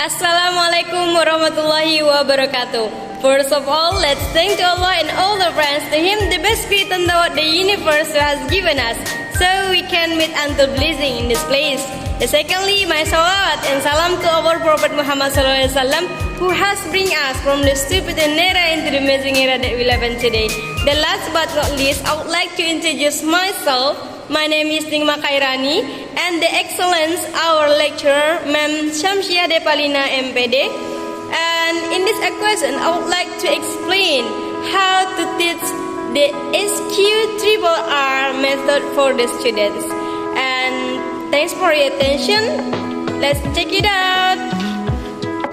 Assalamualaikum warahmatullahi wabarakatuh. First of all, let's thank to Allah and all the friends to Him the best creator that the universe has given us, so we can meet until blessing in this place. Secondly, my salawat and salam to our Prophet Muhammad SAW, who has bring us from the stupid era into the amazing era that we live in today. The last but not least, I would like to introduce myself. My name is Ningma Kairani, and the excellence our lecturer, Ma'am Shamsia Depalina MPD. And in this equation, I would like to explain how to teach the SQ3R Method for the students. And thanks for your attention. Let's check it out.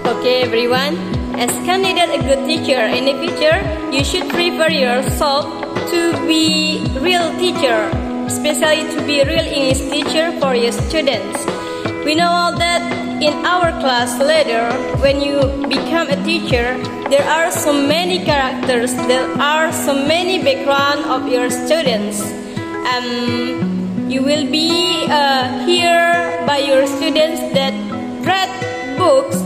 Okay, everyone. As candidate a good teacher in the future, you should prepare yourself to be real teacher, especially to be a real English teacher for your students. We know all that in our class later, when you become a teacher, there are so many characters, there are so many background of your students. You will be here by your students that read books,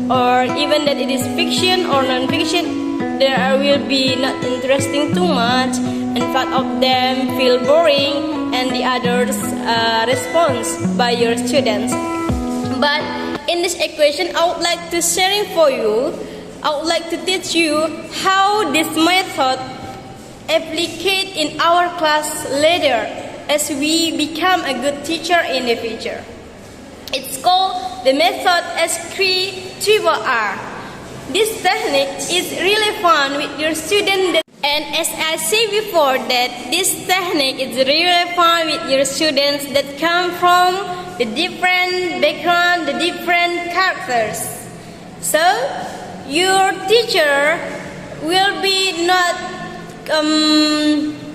or even that it is fiction or non-fiction. There will be not interesting too much, and part of them feel boring, and the others response by your students. But in this equation, I would like to sharing for you. I would like to teach you how this method applicate in our class later as we become a good teacher in the future. It's called the method SQ3R. This technique is really fun with your student, and as I said before, that this technique is really fun with your students that come from the different background, the different characters. So your teacher will be not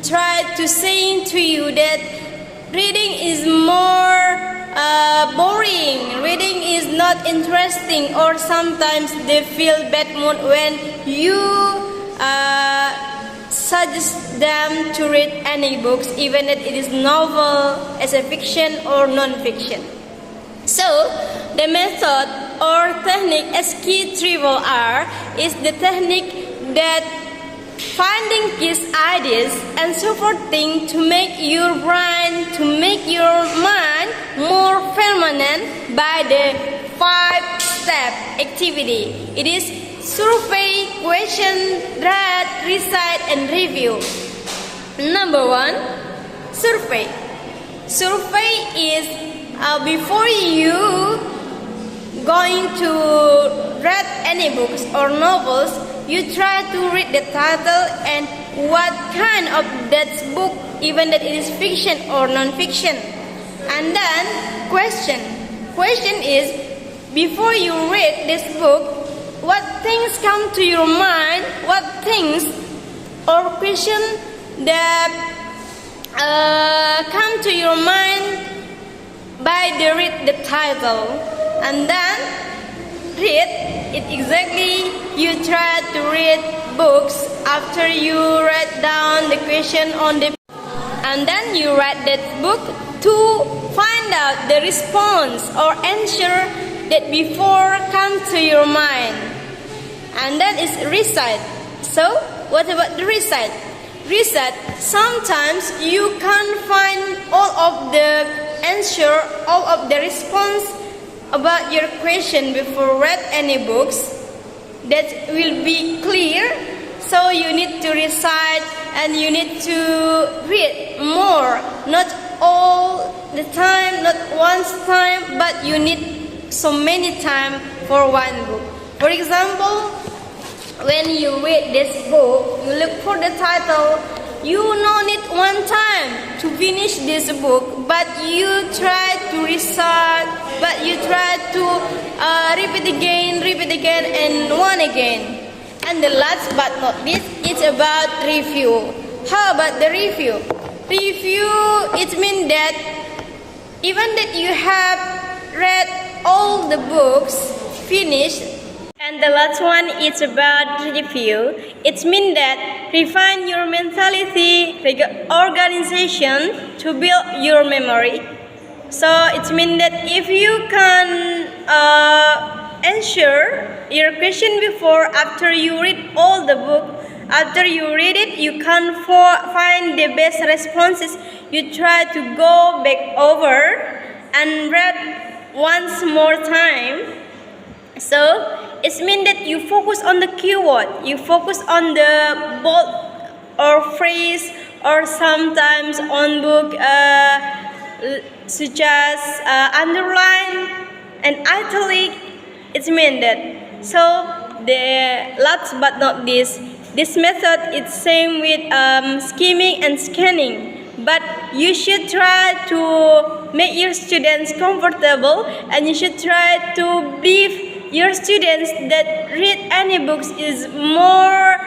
try to say to you that reading is more boring, reading is not interesting, or sometimes they feel bad mood when you suggest them to read any books, even if it is novel, as a fiction or non-fiction. So the method or technique SQ3R is the technique that finding these ideas and supporting to make your brain, to make your mind more permanent by the 5-step activity. It is survey, question, read, recite, and review. Number 1, survey. Survey is before you going to read any books or novels, you try to read the title and what kind of that book, even that it is fiction or non-fiction. And then question. Question is, before you read this book, what things come to your mind, what things or question that come to your mind by the read the title. And then read it exactly. You try to read books after you write down the question on the, and then you write that book to find out the response or answer that before come to your mind. And that is recite. So what about the recite? Recite, sometimes you can't find all of the answer, all of the response about your question before read any books that will be clear. So you need to recite and you need to read more, not all the time, not once time, but you need so many time for one book. For example, when you read this book, you look for the title, you no need one time to finish this book, but you try to recite, but you try to repeat again, and one again. And the last but not least, it's about review. How about the review? Review, it means that even that you have read all the books, finished, and the last one is about review. It means that refine your mentality, organization to build your memory. So it means that if you can answer your question before after you read all the book. After you read it, you can't find the best responses. You try to go back over and read once more time. So it means that you focus on the keyword, you focus on the bold or phrase, or sometimes on book such as underline and italic. It means that. So the last but not least, this method is same with skimming and scanning, but you should try to make your students comfortable, and you should try to brief your students that read any books is more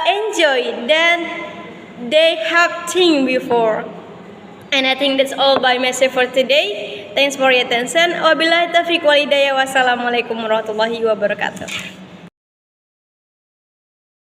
enjoy than they have think before. And I think that's all by message for today. Thanks for your attention. Wabillahi taufiq wal hidayah. Wassalamualaikum warahmatullahi wabarakatuh.